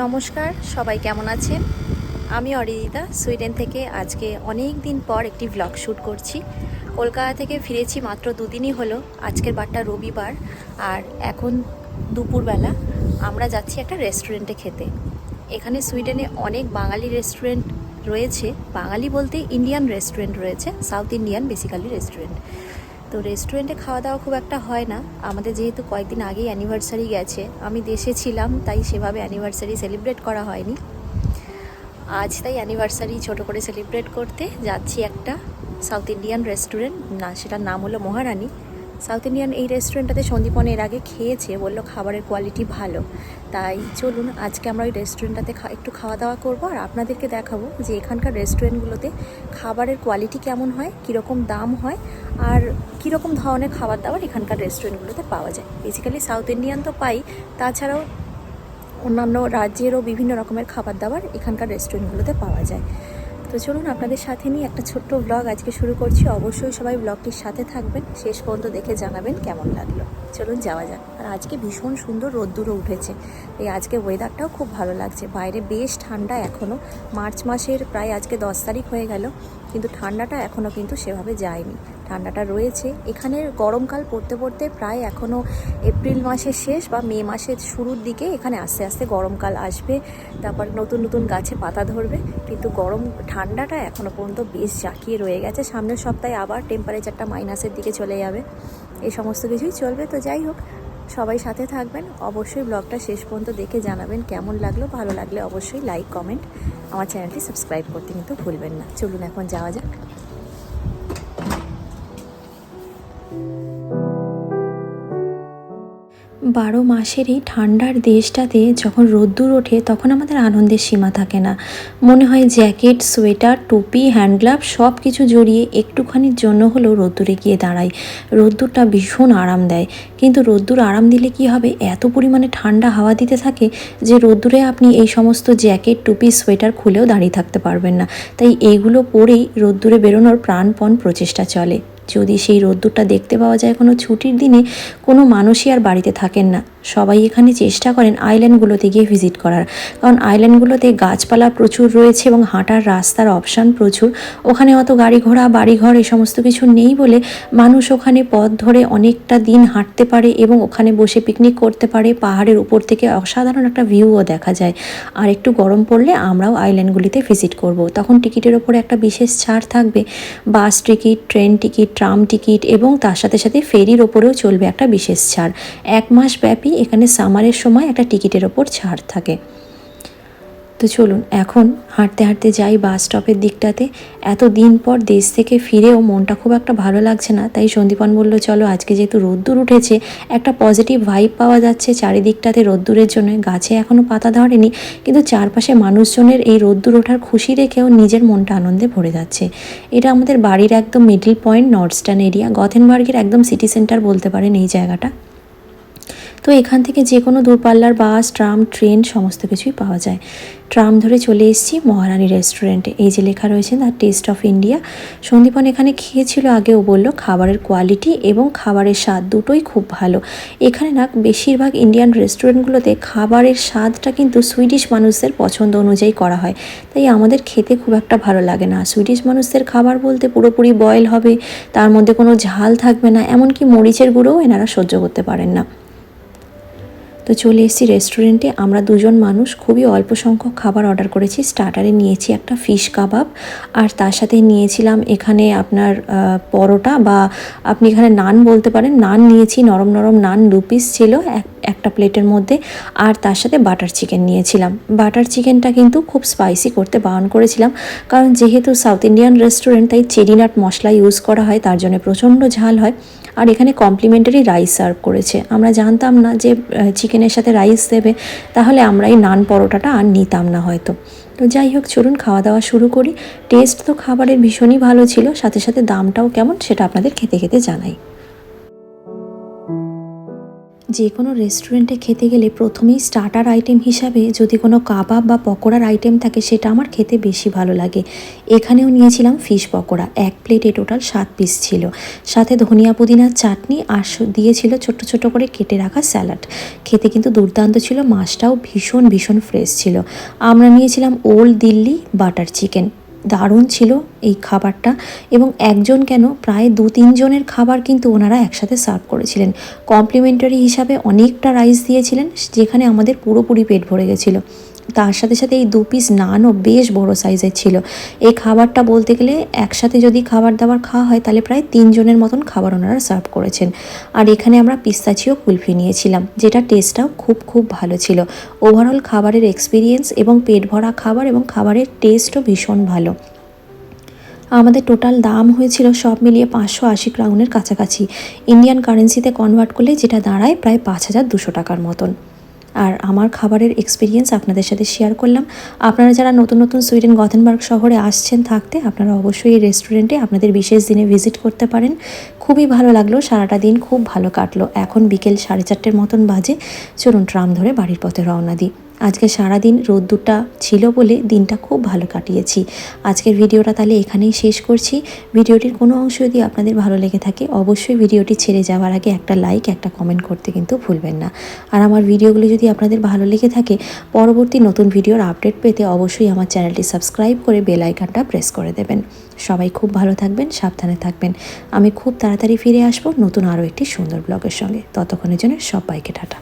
নমস্কার, সবাই কেমন আছেন? আমি অরিদিতা সুইডেন থেকে আজকে অনেক দিন পর একটি ব্লগ শ্যুট করছি। কলকাতা থেকে ফিরেছি মাত্র দুদিনই হলো। আজকের বারটা রবিবার আর এখন দুপুরবেলা আমরা যাচ্ছি একটা রেস্টুরেন্টে খেতে। এখানে সুইডেনে অনেক বাঙালি রেস্টুরেন্ট রয়েছে, বাঙালি বলতে ইন্ডিয়ান রেস্টুরেন্ট রয়েছে, সাউথ ইন্ডিয়ান বেসিক্যালি রেস্টুরেন্ট। তো রেস্টুরেন্টে খাওয়া দাওয়া খুব একটা হয় না আমাদের, যেহেতু কয়েকদিন আগেই অ্যানিভার্সারি গেছে, আমি দেশে ছিলাম তাই সেভাবে অ্যানিভার্সারি সেলিব্রেট করা হয়নি। আজ তাই অ্যানিভার্সারি ছোট করে সেলিব্রেট করতে যাচ্ছি একটা সাউথ ইন্ডিয়ান রেস্টুরেন্ট, না সেটার নাম হলো মহারানী। সাউথ ইন্ডিয়ান এই রেস্টুরেন্টটাতে সন্দীপন এর আগে খেয়েছে, বললো খাবারের কোয়ালিটি ভালো। তাই চলুন আজকে আমরা ওই রেস্টুরেন্টটাতে একটু খাওয়া দাওয়া করবো আর আপনাদেরকে দেখাবো যে এখানকার রেস্টুরেন্টগুলোতে খাবারের কোয়ালিটি কেমন হয়, কীরকম দাম হয় আর কীরকম ধরনের খাবার দাবার এখানকার রেস্টুরেন্টগুলোতে পাওয়া যায়। বেসিক্যালি সাউথ ইন্ডিয়ান তো পাই, তাছাড়াও অন্যান্য রাজ্যেরও বিভিন্ন রকমের খাবার দাবার এখানকার রেস্টুরেন্টগুলোতে পাওয়া যায়। তো চলুন আপনাদের সাথে নিয়ে একটা ছোট্ট ব্লগ আজকে শুরু করছি। অবশ্যই সবাই ব্লগটির সাথে থাকবেন, শেষ পর্যন্ত দেখে জানাবেন কেমন লাগলো। চলুন যাওয়া যাক। আর আজকে ভীষণ সুন্দর রোদ্দুরও উঠেছে, এই আজকে ওয়েদারটাও খুব ভালো লাগছে। বাইরে বেশ ঠান্ডা এখনও, মার্চ মাসের প্রায় আজকে 10 তারিখ হয়ে গেল, কিন্তু ঠান্ডাটা এখনও কিন্তু সেভাবে যায়নি, ঠান্ডাটা রয়েছে। এখানের গরমকাল পড়তে পড়তে প্রায় এখনও এপ্রিল মাসের শেষ বা মে মাসের শুরুর দিকে এখানে আস্তে আস্তে গরমকাল আসবে, তারপর নতুন নতুন গাছে পাতা ধরবে, কিন্তু ঠান্ডাটা এখনও পর্যন্ত বেশ জাঁকিয়ে রয়ে গেছে। সামনের সপ্তাহে আবার টেম্পারেচারটা মাইনাসের দিকে চলে যাবে, এই সমস্ত কিছুই চলবে। তো যাই হোক, সবাই সাথে থাকবেন, অবশ্যই ব্লগটা শেষ পর্যন্ত দেখে জানাবেন কেমন লাগলো। ভালো লাগলে অবশ্যই লাইক কমেন্ট, আমার চ্যানেলটি সাবস্ক্রাইব করতে কিন্তু ভুলবেন না। চলুন এখন যাওয়া যাক। 12 মাসের এই ঠান্ডার দেশটাতে যখন রোদ্দুর ওঠে তখন আমাদের আনন্দের সীমা থাকে না। মনে হয় জ্যাকেট, সোয়েটার, টুপি, হ্যান্ড গ্লাভ সব কিছু জড়িয়ে একটুখানির জন্য হলেও রোদ্দুরে গিয়ে দাঁড়াই। রোদ্দুরটা ভীষণ আরাম দেয়, কিন্তু রোদ্দুর আরাম দিলে কি হবে, এত পরিমাণে ঠান্ডা হাওয়া দিতে থাকে যে রোদ্দুরে আপনি এই সমস্ত জ্যাকেট, টুপি, সোয়েটার খুলেও দাঁড়িয়ে থাকতে পারবেন না। তাই এইগুলো পরেই রোদ্দুরে বেরোনোর প্রাণপণ প্রচেষ্টা চলে। যদি সেই রোদ্দুরটা দেখতে পাওয়া যায় কোনো ছুটির দিনে, কোনো মানুষই আর বাড়িতে থাকেন না, সবাই এখানে চেষ্টা করেন আইল্যান্ডগুলোতে গিয়ে ভিজিট করার, কারণ আইল্যান্ডগুলোতে গাছপালা প্রচুর রয়েছে এবং হাঁটার রাস্তার অপশান প্রচুর। ওখানে অত গাড়ি ঘোড়া, বাড়িঘর এ সমস্ত কিছু নেই বলে মানুষ ওখানে পথ ধরে অনেকটা দিন হাঁটতে পারে এবং ওখানে বসে পিকনিক করতে পারে। পাহাড়ের উপর থেকে অসাধারণ একটা ভিউও দেখা যায়। আর একটু গরম পড়লে আমরাও আইল্যান্ডগুলিতে ভিজিট করব, তখন টিকিটের ওপরে একটা বিশেষ ছাড় থাকবে। বাস ticket, train ticket, tram ticket এবং তার সাথে সাথে ফেরির ওপরেও চলবে একটা বিশেষ ছাড়। 1 মাস ব্যাপী এখানে সামারের সময় একটা টিকিটের ওপর ছাড় থাকে। তো চলুন এখন হাঁটতে হাঁটতে যাই বাস স্টপের দিকটাতে। এত দিন পর দেশ থেকে ফিরেও মনটা খুব একটা ভালো লাগছে না, তাই সন্দীপন বলল চলো আজকে যেহেতু রোদ্দুর উঠেছে, একটা পজিটিভ ভাইব পাওয়া যাচ্ছে চারিদিকটাতে রোদ্দুরের জন্য। গাছে এখনও পাতা ধরেনি, কিন্তু চারপাশে মানুষজনের এই রোদ্দুর ওঠার খুশি রেখেও নিজের মনটা আনন্দে ভরে যাচ্ছে। এটা আমাদের বাড়ির একদম মিডল পয়েন্ট, নর্থস্টার্ন এরিয়া, গথেনবার্গের একদম সিটি সেন্টার বলতে পারেন এই জায়গাটা। তো এখান থেকে যে কোনো দূরপাল্লার বাস, ট্রাম, ট্রেন সমস্ত কিছুই পাওয়া যায়। ট্রাম ধরে চলে এসেছি মহারানী রেস্টুরেন্টে। এই যে লেখা রয়েছে the test of India. Sandipan এখানে খেয়েছিল, আগেও বলল খাবারের কোয়ালিটি এবং খাবারের স্বাদ দুটোই খুব ভালো। এখানে না বেশিরভাগ ইন্ডিয়ান রেস্টুরেন্টগুলোতে খাবারের স্বাদটা কিন্তু সুইডিশ মানুষদের পছন্দ অনুযায়ী করা হয়, তাই আমাদের খেতে খুব একটা ভালো লাগে না। সুইডিশ মানুষদের খাবার বলতে পুরোপুরি বয়েল হবে, তার মধ্যে কোনো ঝাল থাকবে না, এমনকি মরিচের গুঁড়োও এনারা সহ্য করতে পারেন না। তো চলে এসেছি রেস্টুরেন্টে। আমরা দুজন মানুষ, খুবই অল্প সংখ্যক খাবার অর্ডার করেছি। স্টার্টারে নিয়েছি একটা ফিশ কাবাব, আর তার সাথে নিয়েছিলাম এখানে আপনার পরোটা, বা আপনি এখানে নান বলতে পারেন। নান নিয়েছি, নরম নরম নান 2 পিস ছিল একটা প্লেটের মধ্যে, আর তার সাথে বাটার চিকেন নিয়েছিলাম। বাটার চিকেনটা কিন্তু খুব স্পাইসি করতে বারণ করেছিলাম, কারণ যেহেতু সাউথ ইন্ডিয়ান রেস্টুরেন্ট তাই চেরিনাট মশলা ইউজ করা হয়, তার জন্য প্রচণ্ড ঝাল হয়। আর এখানে কমপ্লিমেন্টারি রাইস সার্ভ করেছে। আমরা জানতাম না যে চিকেনের সাথে রাইস দেবে, তাহলে আমরা এই নান পরোটাটা আর নিতাম না হয়তো। তো যাই হোক, চলুন খাওয়া দাওয়া শুরু করি। টেস্ট তো খাবারের ভীষণই ভালো ছিল, সাথে সাথে দামটাও কেমন সেটা আপনাদের খেতে খেতে জানাই। যে কোনো রেস্টুরেন্টে খেতে গেলে প্রথমেই স্টার্টার আইটেম হিসাবে যদি কোনো কাবাব বা পকোড়ার আইটেম থাকে সেটা আমার খেতে বেশি ভালো লাগে। এখানেও নিয়েছিলাম ফিশ পকোড়া, এক প্লেটে টোটাল 7 পিস ছিল, সাথে ধনিয়া পুদিনার চাটনি আর দিয়েছিল ছোট্ট ছোট করে কেটে রাখা স্যালাড। খেতে কিন্তু দুর্দান্ত ছিল, মাছটাও ভীষণ ভীষণ ফ্রেশ ছিল। আমরা নিয়েছিলাম ওল্ড দিল্লি বাটার চিকেন, দারুণ ছিল এই খাবারটা, এবং একজন কেন প্রায় 2-3 জনের খাবার কিন্তু ওনারা একসাথে সার্ভ করেছিলেন। কমপ্লিমেন্টারি হিসাবে অনেকটা রাইস দিয়েছিলেন, যেখানে আমাদের পুরোপুরি পেট ভরে গেছিলো। তার সাথে সাথে এই 2 পিস নানও বেশ বড় সাইজের ছিল। এই খাবারটা বলতে গেলে একসাথে যদি খাবার দাবার খাওয়া হয় তাহলে প্রায় 3 জনের মতন খাবার ওনারা সার্ভ করেছেন। আর এখানে আমরা পিস্তাচিও কুলফি নিয়েছিলাম, যেটা টেস্টটাও খুব খুব ভালো ছিল। ওভারঅল খাবারের এক্সপিরিয়েন্স এবং পেট ভরা খাবার এবং খাবারের টেস্টও ভীষণ ভালো। আমাদের টোটাল দাম হয়েছিল সব মিলিয়ে 580 ক্রাউনের কাছাকাছি, ইন্ডিয়ান কারেন্সিতে কনভার্ট করলে যেটা দাঁড়ায় প্রায় 5200 টাকার মতন। আর আমার খাবারের এক্সপিরিয়েন্স আপনাদের সাথে শেয়ার করলাম। আপনারা যারা নতুন নতুন সুইডেন গথেনবার্গ শহরে আসছেন থাকতে, আপনারা অবশ্যই এই রেস্টুরেন্টে আপনাদের বিশেষ দিনে ভিজিট করতে পারেন। খুবই ভালো লাগলো, সারাটা দিন খুব ভালো কাটলো। এখন বিকেল 4:30 মতন বাজে। চলুন ট্রাম ধরে বাড়ির পথে রওনা দিই। আজকে সারাদিন রোদ্দুরটা ছিল বলে দিনটা খুব ভালো কাটিয়েছি। আজকের ভিডিওটা তাহলে এখানেই শেষ করছি। ভিডিওটির কোনো অংশ যদি আপনাদের ভালো লেগে থাকে অবশ্যই ভিডিওটি ছেড়ে যাওয়ার আগে একটা লাইক, একটা কমেন্ট করতে কিন্তু ভুলবেন না। আর আমার ভিডিওগুলো যদি আপনাদের ভালো লেগে থাকে, পরবর্তী নতুন ভিডিওর আপডেট পেতে অবশ্যই আমার চ্যানেলটি সাবস্ক্রাইব করে বেল আইকনটা প্রেস করে দেবেন। সবাই খুব ভালো থাকবেন, সাবধানে থাকবেন। আমি খুব তাড়াতাড়ি ফিরে আসবো নতুন আরও একটি সুন্দর ব্লগের সঙ্গে। ততক্ষণের জন্য সবাইকে টাটা।